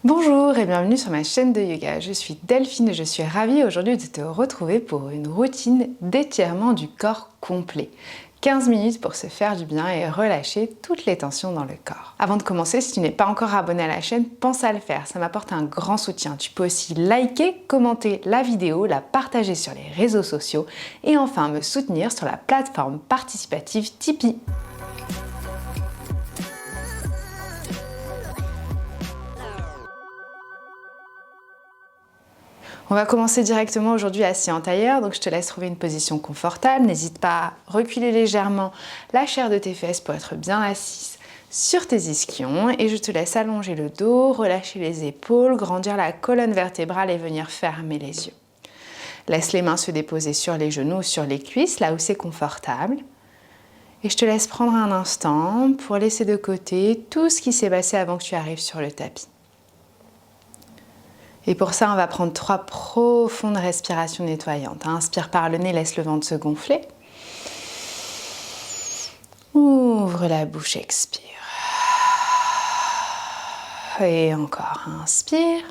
Bonjour et bienvenue sur ma chaîne de yoga. Je suis Delphine et je suis ravie aujourd'hui de te retrouver pour une routine d'étirement du corps complet. 15 minutes pour se faire du bien et relâcher toutes les tensions dans le corps. Avant de commencer, si tu n'es pas encore abonné à la chaîne, pense à le faire, ça m'apporte un grand soutien. Tu peux aussi liker, commenter la vidéo, la partager sur les réseaux sociaux et enfin me soutenir sur la plateforme participative Tipeee. On va commencer directement aujourd'hui assis en tailleur, donc je te laisse trouver une position confortable. N'hésite pas à reculer légèrement la chair de tes fesses pour être bien assise sur tes ischions et je te laisse allonger le dos, relâcher les épaules, grandir la colonne vertébrale et venir fermer les yeux. Laisse les mains se déposer sur les genoux ou sur les cuisses, là où c'est confortable. Et je te laisse prendre un instant pour laisser de côté tout ce qui s'est passé avant que tu arrives sur le tapis. Et pour ça, on va prendre 3 profondes respirations nettoyantes. Inspire par le nez, laisse le ventre se gonfler. Ouvre la bouche, expire. Et encore, inspire.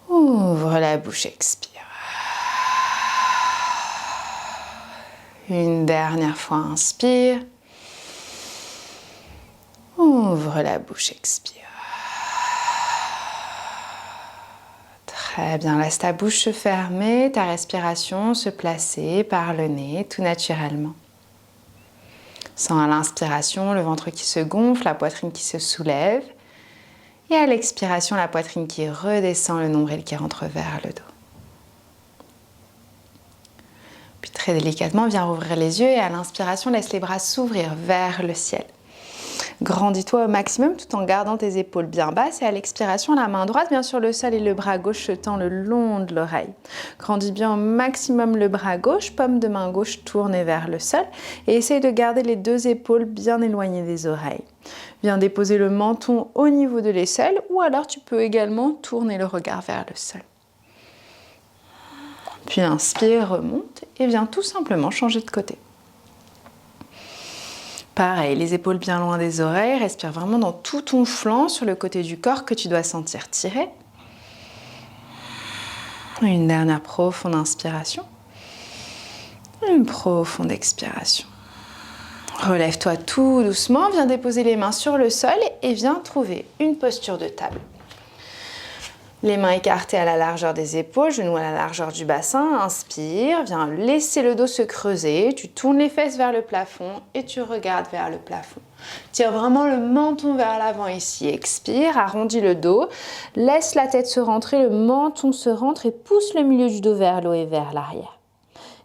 Ouvre la bouche, expire. Une dernière fois, inspire. Ouvre la bouche, expire. Très bien, laisse ta bouche se fermer, ta respiration se placer par le nez tout naturellement. Sens à l'inspiration le ventre qui se gonfle, la poitrine qui se soulève. Et à l'expiration, la poitrine qui redescend, le nombril qui rentre vers le dos. Puis très délicatement, viens rouvrir les yeux et à l'inspiration, laisse les bras s'ouvrir vers le ciel. Grandis-toi au maximum tout en gardant tes épaules bien basses et à l'expiration, la main droite bien sur le sol et le bras gauche se tend le long de l'oreille. Grandis bien au maximum le bras gauche, paume de main gauche tournée vers le sol et essaye de garder les 2 épaules bien éloignées des oreilles. Viens déposer le menton au niveau de l'aisselle ou alors tu peux également tourner le regard vers le sol. Puis inspire, remonte et viens tout simplement changer de côté. Pareil, les épaules bien loin des oreilles, respire vraiment dans tout ton flanc sur le côté du corps que tu dois sentir tirer. Une dernière profonde inspiration. Une profonde expiration. Relève-toi tout doucement, viens déposer les mains sur le sol et viens trouver une posture de table. Les mains écartées à la largeur des épaules, genoux à la largeur du bassin. Inspire, viens laisser le dos se creuser. Tu tournes les fesses vers le plafond et tu regardes vers le plafond. Tire vraiment le menton vers l'avant ici. Expire, arrondis le dos. Laisse la tête se rentrer, le menton se rentre et pousse le milieu du dos vers le haut et vers l'arrière.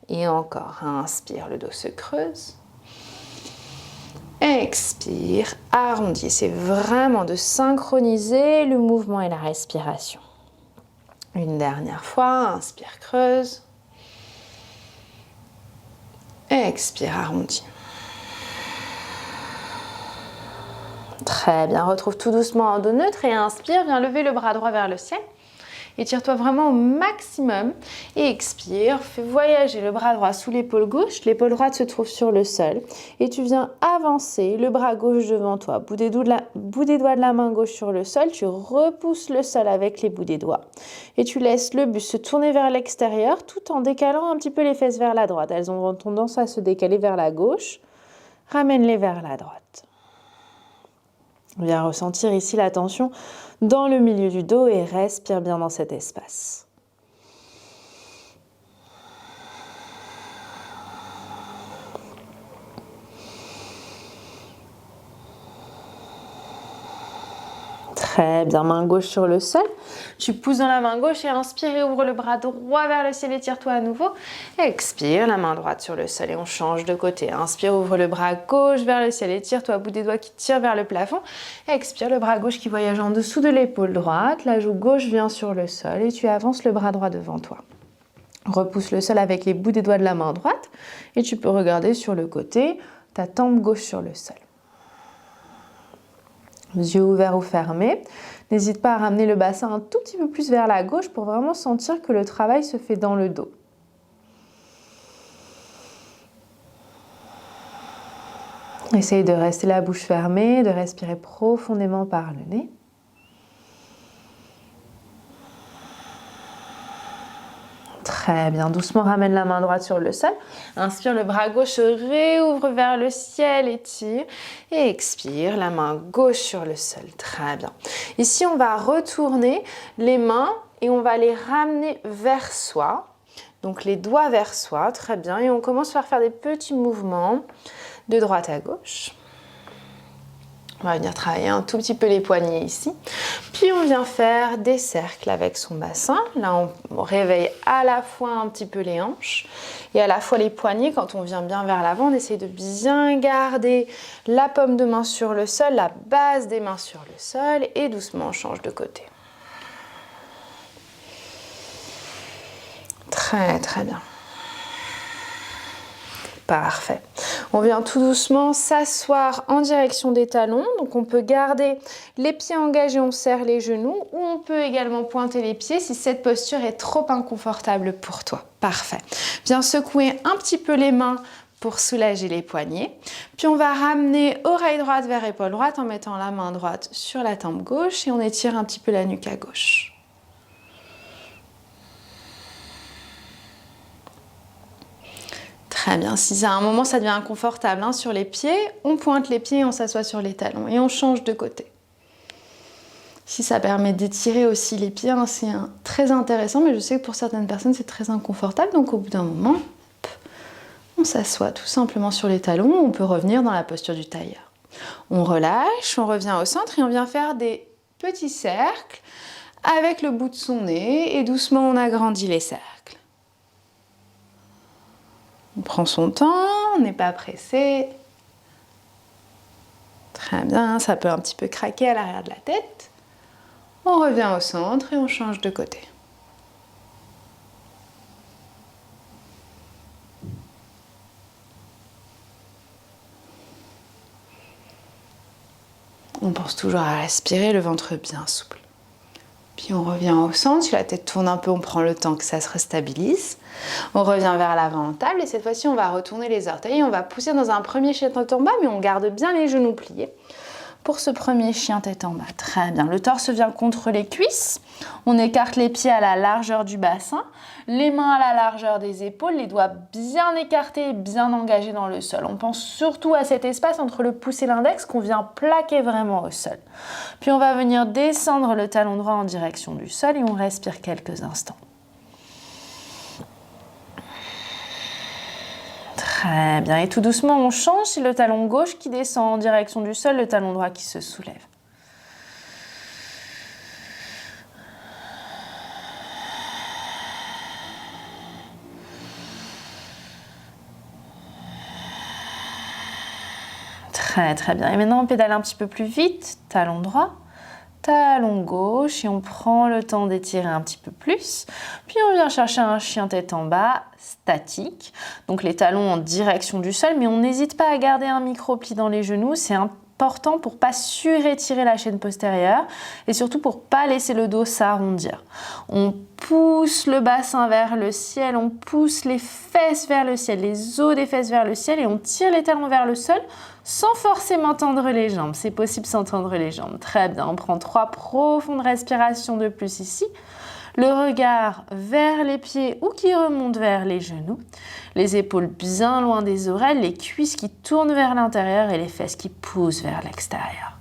Et encore, inspire, le dos se creuse. Expire, arrondis. C'est vraiment de synchroniser le mouvement et la respiration. Une dernière fois, inspire, creuse. Expire, arrondis. Très bien, retrouve tout doucement en dos neutre et inspire, viens lever le bras droit vers le ciel. Étire-toi vraiment au maximum et expire. Fais voyager le bras droit sous l'épaule gauche. L'épaule droite se trouve sur le sol. Et tu viens avancer le bras gauche devant toi. Bout des doigts de la main gauche sur le sol. Tu repousses le sol avec les bouts des doigts. Et tu laisses le buste se tourner vers l'extérieur tout en décalant un petit peu les fesses vers la droite. Elles ont tendance à se décaler vers la gauche. Ramène-les vers la droite. Viens ressentir ici la tension dans le milieu du dos et respire bien dans cet espace. Très bien, main gauche sur le sol. Tu pousses dans la main gauche et inspire et ouvre le bras droit vers le ciel, étire-toi à nouveau. Expire, la main droite sur le sol et on change de côté. Inspire, ouvre le bras gauche vers le ciel, étire-toi, bout des doigts qui tire vers le plafond. Expire, le bras gauche qui voyage en dessous de l'épaule droite. La joue gauche vient sur le sol et tu avances le bras droit devant toi. Repousse le sol avec les bouts des doigts de la main droite et tu peux regarder sur le côté, ta tempe gauche sur le sol. Les yeux ouverts ou fermés. N'hésite pas à ramener le bassin un tout petit peu plus vers la gauche pour vraiment sentir que le travail se fait dans le dos. Essaye de rester la bouche fermée, de respirer profondément par le nez. Très bien, doucement ramène la main droite sur le sol. Inspire, le bras gauche réouvre vers le ciel, étire. Et expire, la main gauche sur le sol. Très bien. Ici, on va retourner les mains et on va les ramener vers soi. Donc les doigts vers soi, très bien. Et on commence par faire des petits mouvements de droite à gauche. On va venir travailler un tout petit peu les poignets ici. Puis on vient faire des cercles avec son bassin. Là, on réveille à la fois un petit peu les hanches et à la fois les poignets. Quand on vient bien vers l'avant, on essaye de bien garder la paume de main sur le sol, la base des mains sur le sol et doucement on change de côté. Très très bien. Parfait. On vient tout doucement s'asseoir en direction des talons. Donc on peut garder les pieds engagés, on serre les genoux ou on peut également pointer les pieds si cette posture est trop inconfortable pour toi. Parfait. Viens secouer un petit peu les mains pour soulager les poignets. Puis on va ramener oreille droite vers épaule droite en mettant la main droite sur la tempe gauche et on étire un petit peu la nuque à gauche. Très bien, si à un moment ça devient inconfortable sur les pieds, on pointe les pieds et on s'assoit sur les talons et on change de côté. Si ça permet d'étirer aussi les pieds, c'est très intéressant, mais je sais que pour certaines personnes c'est très inconfortable, donc au bout d'un moment, on s'assoit tout simplement sur les talons, on peut revenir dans la posture du tailleur. On relâche, on revient au centre et on vient faire des petits cercles avec le bout de son nez et doucement on agrandit les cercles. On prend son temps, on n'est pas pressé. Très bien, ça peut un petit peu craquer à l'arrière de la tête. On revient au centre et on change de côté. On pense toujours à respirer, le ventre bien souple. Puis on revient au centre, si la tête tourne un peu, on prend le temps que ça se restabilise. On revient vers l'avant en table et cette fois-ci, on va retourner les orteils. On va pousser dans un premier chien tête en bas, mais on garde bien les genoux pliés. Pour ce premier chien tête en bas, très bien. Le torse vient contre les cuisses. On écarte les pieds à la largeur du bassin, les mains à la largeur des épaules, les doigts bien écartés et bien engagés dans le sol. On pense surtout à cet espace entre le pouce et l'index qu'on vient plaquer vraiment au sol. Puis on va venir descendre le talon droit en direction du sol et on respire quelques instants. Très bien. Et tout doucement, on change. C'est le talon gauche qui descend en direction du sol, le talon droit qui se soulève. Très très bien. Et maintenant, on pédale un petit peu plus vite. Talon droit, talon gauche et on prend le temps d'étirer un petit peu plus. Puis on vient chercher un chien tête en bas, statique. Donc les talons en direction du sol, mais on n'hésite pas à garder un micro-pli dans les genoux. C'est important pour pas surétirer la chaîne postérieure et surtout pour pas laisser le dos s'arrondir. On pousse le bassin vers le ciel, on pousse les fesses vers le ciel, les os des fesses vers le ciel et on tire les talons vers le sol sans forcément tendre les jambes. C'est possible sans tendre les jambes. Très bien, on prend 3 profondes respirations de plus ici. Le regard vers les pieds ou qui remonte vers les genoux. Les épaules bien loin des oreilles, les cuisses qui tournent vers l'intérieur et les fesses qui poussent vers l'extérieur.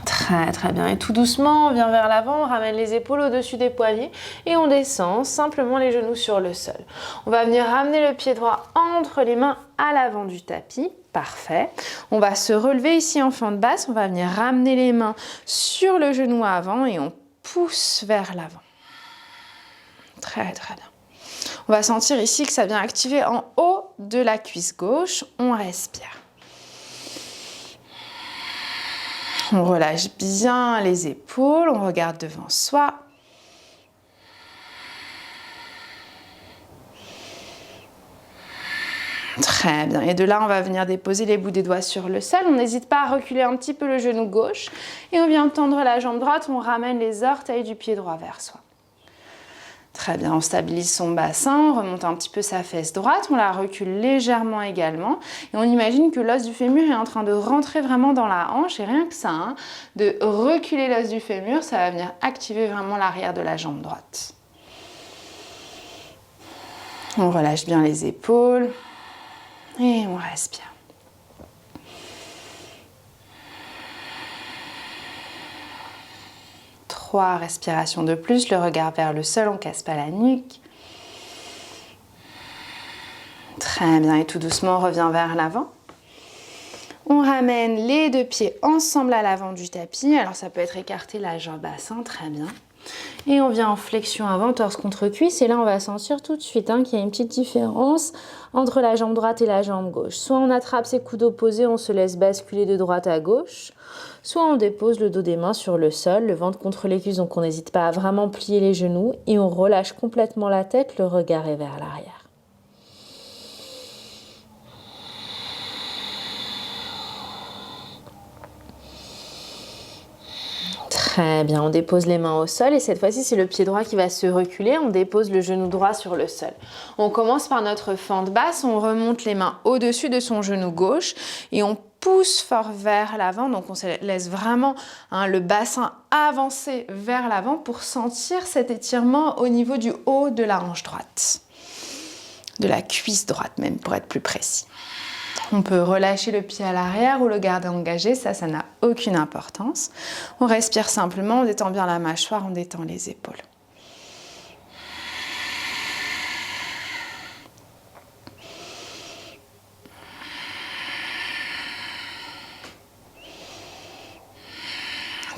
Très très bien. Et tout doucement, on vient vers l'avant, on ramène les épaules au-dessus des poignets et on descend simplement les genoux sur le sol. On va venir ramener le pied droit entre les mains à l'avant du tapis. Parfait. On va se relever ici en fente basse. On va venir ramener les mains sur le genou avant et on pousse vers l'avant. Très très bien. On va sentir ici que ça vient activer en haut de la cuisse gauche. On respire. On relâche bien les épaules, on regarde devant soi. Très bien. Et de là, on va venir déposer les bouts des doigts sur le sol. On n'hésite pas à reculer un petit peu le genou gauche. Et on vient tendre la jambe droite, on ramène les orteils du pied droit vers soi. Très bien, on stabilise son bassin, on remonte un petit peu sa fesse droite, on la recule légèrement également et on imagine que l'os du fémur est en train de rentrer vraiment dans la hanche et rien que ça, hein, de reculer l'os du fémur, ça va venir activer vraiment l'arrière de la jambe droite. On relâche bien les épaules et on respire. Trois respirations de plus, le regard vers le sol, on ne casse pas la nuque. Très bien, et tout doucement, on revient vers l'avant. On ramène les deux pieds ensemble à l'avant du tapis. Alors ça peut être écarté la jambe bassin, très bien. Et on vient en flexion avant, torse contre cuisse. Et là, on va sentir tout de suite qu'il y a une petite différence entre la jambe droite et la jambe gauche. Soit on attrape ses coudes opposés, on se laisse basculer de droite à gauche. Soit on dépose le dos des mains sur le sol, le ventre contre les cuisses. Donc on n'hésite pas à vraiment plier les genoux. Et on relâche complètement la tête, le regard est vers l'arrière. Très bien, on dépose les mains au sol et cette fois-ci, c'est le pied droit qui va se reculer. On dépose le genou droit sur le sol. On commence par notre fente basse, on remonte les mains au-dessus de son genou gauche et on pousse fort vers l'avant. Donc, on se laisse vraiment le bassin avancer vers l'avant pour sentir cet étirement au niveau du haut de la hanche droite. De la cuisse droite même, pour être plus précis. On peut relâcher le pied à l'arrière ou le garder engagé, ça n'a aucune importance. On respire simplement, on détend bien la mâchoire, on détend les épaules.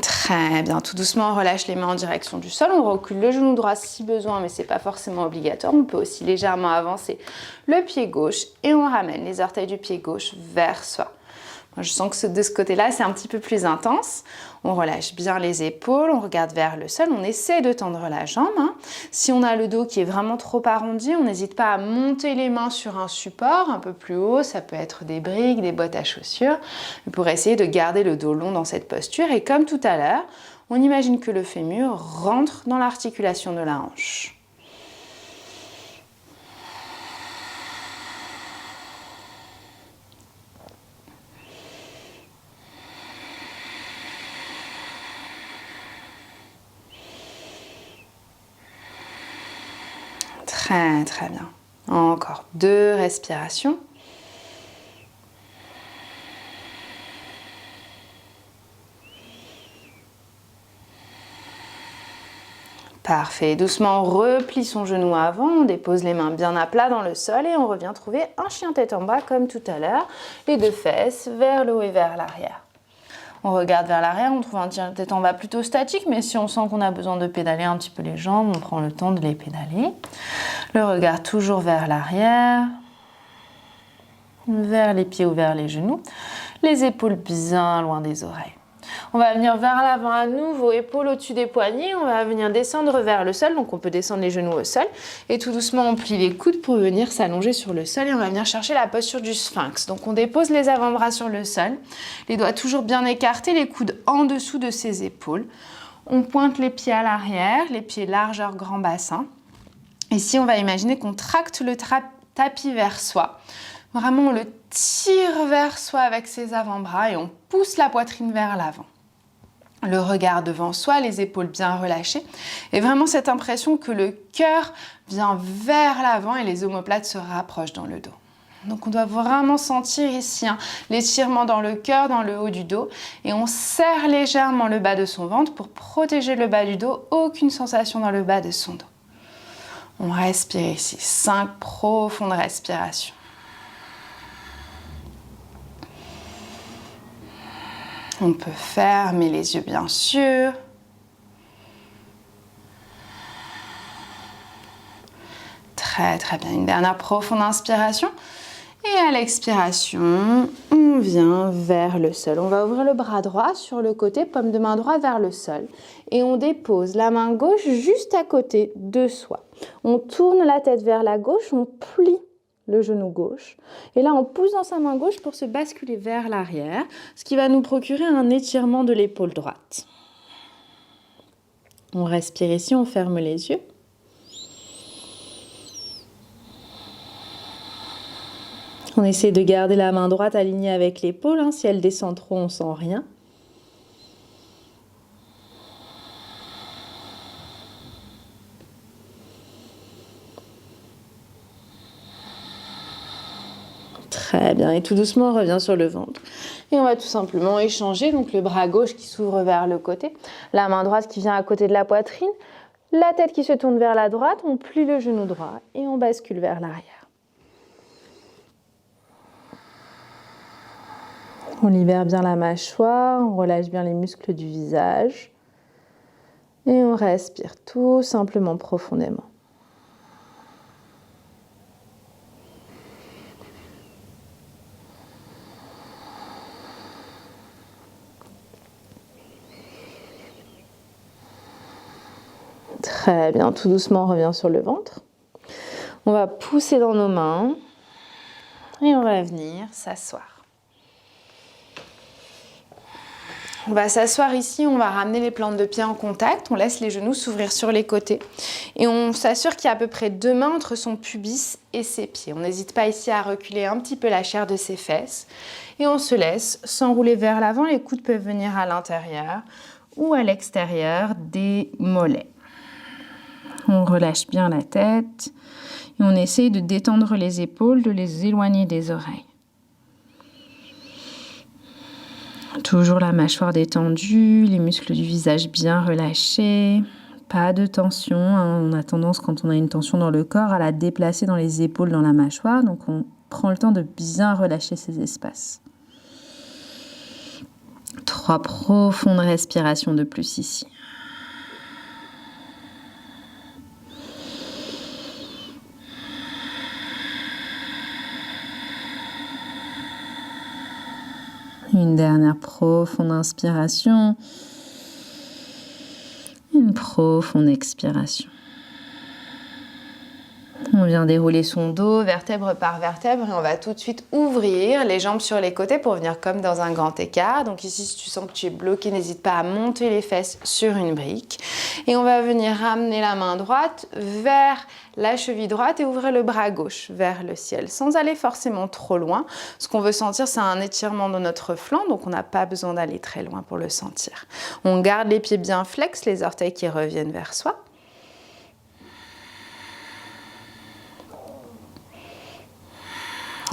Très bien, tout doucement, on relâche les mains en direction du sol. On recule le genou droit si besoin, mais ce n'est pas forcément obligatoire. On peut aussi légèrement avancer le pied gauche et on ramène les orteils du pied gauche vers soi. Moi, je sens que de ce côté-là, c'est un petit peu plus intense. On relâche bien les épaules, on regarde vers le sol, on essaie de tendre la jambe. Si on a le dos qui est vraiment trop arrondi, on n'hésite pas à monter les mains sur un support un peu plus haut. Ça peut être des briques, des bottes à chaussures, pour essayer de garder le dos long dans cette posture. Et comme tout à l'heure, on imagine que le fémur rentre dans l'articulation de la hanche. Très très bien. Encore 2 respirations. Parfait. Doucement, on replie son genou avant, on dépose les mains bien à plat dans le sol et on revient trouver un chien tête en bas comme tout à l'heure. Les deux fesses vers le haut et vers l'arrière. On regarde vers l'arrière, on trouve un chien tête en bas plutôt statique, mais si on sent qu'on a besoin de pédaler un petit peu les jambes, on prend le temps de les pédaler. Le regard toujours vers l'arrière, vers les pieds ou vers les genoux, les épaules bien loin des oreilles. On va venir vers l'avant à nouveau, épaules au-dessus des poignets, on va venir descendre vers le sol, donc on peut descendre les genoux au sol, et tout doucement on plie les coudes pour venir s'allonger sur le sol et on va venir chercher la posture du sphinx. Donc on dépose les avant-bras sur le sol, les doigts toujours bien écartés, les coudes en dessous de ses épaules. On pointe les pieds à l'arrière, les pieds largeur grand bassin. Ici on va imaginer qu'on tracte le tapis vers soi. Vraiment, on le tire vers soi avec ses avant-bras et on pousse la poitrine vers l'avant. Le regard devant soi, les épaules bien relâchées. Et vraiment cette impression que le cœur vient vers l'avant et les omoplates se rapprochent dans le dos. Donc on doit vraiment sentir ici l'étirement dans le cœur, dans le haut du dos. Et on serre légèrement le bas de son ventre pour protéger le bas du dos. Aucune sensation dans le bas de son dos. On respire ici. 5 profondes respirations. On peut fermer les yeux, bien sûr. Très, très bien. Une dernière profonde inspiration. Et à l'expiration, on vient vers le sol. On va ouvrir le bras droit sur le côté, paume de main droite vers le sol. Et on dépose la main gauche juste à côté de soi. On tourne la tête vers la gauche, on plie le genou gauche. Et là, on pousse dans sa main gauche pour se basculer vers l'arrière, ce qui va nous procurer un étirement de l'épaule droite. On respire ici, on ferme les yeux. On essaie de garder la main droite alignée avec l'épaule. Hein. Si elle descend trop, on ne sent rien. Très bien. Et tout doucement, on revient sur le ventre. Et on va tout simplement échanger. Donc le bras gauche qui s'ouvre vers le côté. La main droite qui vient à côté de la poitrine. La tête qui se tourne vers la droite. On plie le genou droit et on bascule vers l'arrière. On libère bien la mâchoire, on relâche bien les muscles du visage et on respire tout simplement profondément. Très bien, tout doucement on revient sur le ventre. On va pousser dans nos mains et on va venir s'asseoir. On va s'asseoir ici, on va ramener les plantes de pied en contact, on laisse les genoux s'ouvrir sur les côtés et on s'assure qu'il y a à peu près 2 mains entre son pubis et ses pieds. On n'hésite pas ici à reculer un petit peu la chair de ses fesses et on se laisse s'enrouler vers l'avant. Les coudes peuvent venir à l'intérieur ou à l'extérieur des mollets. On relâche bien la tête et on essaye de détendre les épaules, de les éloigner des oreilles. Toujours la mâchoire détendue, les muscles du visage bien relâchés, pas de tension. On a tendance, quand on a une tension dans le corps, à la déplacer dans les épaules, dans la mâchoire. Donc on prend le temps de bien relâcher ces espaces. 3 profondes respirations de plus ici. Une dernière profonde inspiration. Une profonde expiration. On vient dérouler son dos, vertèbre par vertèbre, et on va tout de suite ouvrir les jambes sur les côtés pour venir comme dans un grand écart. Donc ici, si tu sens que tu es bloqué, n'hésite pas à monter les fesses sur une brique. Et on va venir ramener la main droite vers la cheville droite et ouvrir le bras gauche vers le ciel, sans aller forcément trop loin. Ce qu'on veut sentir, c'est un étirement de notre flanc, donc on n'a pas besoin d'aller très loin pour le sentir. On garde les pieds bien flex, les orteils qui reviennent vers soi.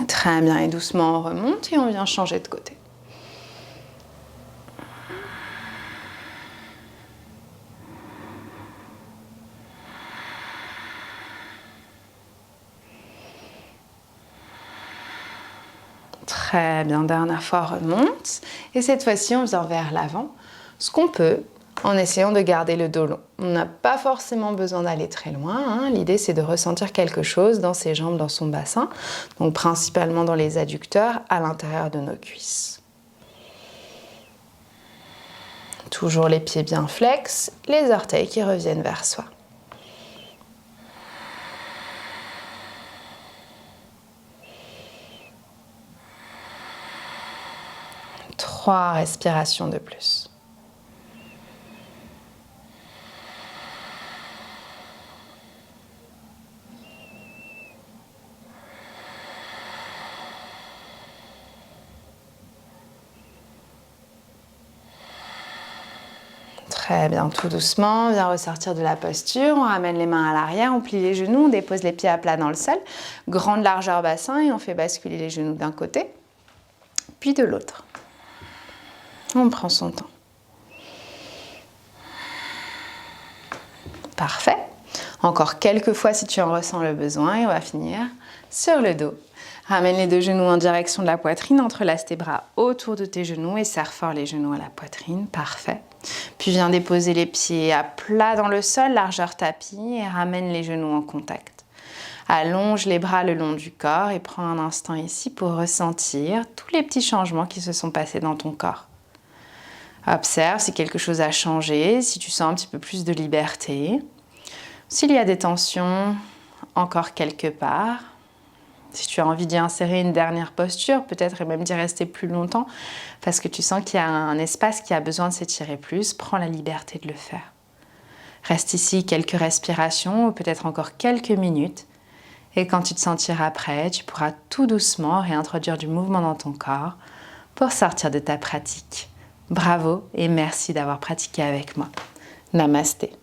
Très bien, et doucement on remonte et on vient changer de côté. Très bien, dernière fois on remonte et cette fois-ci on vient vers l'avant, ce qu'on peut en essayant de garder le dos long. On n'a pas forcément besoin d'aller très loin, hein. L'idée c'est de ressentir quelque chose dans ses jambes, dans son bassin, donc principalement dans les adducteurs, à l'intérieur de nos cuisses. Toujours les pieds bien flex, les orteils qui reviennent vers soi. Trois respirations de plus. Très bien, tout doucement, on vient ressortir de la posture, on ramène les mains à l'arrière, on plie les genoux, on dépose les pieds à plat dans le sol, grande largeur bassin et on fait basculer les genoux d'un côté, puis de l'autre. On prend son temps. Parfait. Encore quelques fois si tu en ressens le besoin et on va finir sur le dos. Ramène les 2 genoux en direction de la poitrine, entrelace tes bras autour de tes genoux et serre fort les genoux à la poitrine. Parfait. Puis viens déposer les pieds à plat dans le sol, largeur tapis, et ramène les genoux en contact. Allonge les bras le long du corps et prends un instant ici pour ressentir tous les petits changements qui se sont passés dans ton corps. Observe si quelque chose a changé, si tu sens un petit peu plus de liberté, s'il y a des tensions encore quelque part. Si tu as envie d'y insérer une dernière posture, peut-être et même d'y rester plus longtemps, parce que tu sens qu'il y a un espace qui a besoin de s'étirer plus, prends la liberté de le faire. Reste ici quelques respirations, ou peut-être encore quelques minutes, Et quand tu te sentiras prêt, tu pourras tout doucement réintroduire du mouvement dans ton corps pour sortir de ta pratique. Bravo et merci d'avoir pratiqué avec moi. Namasté.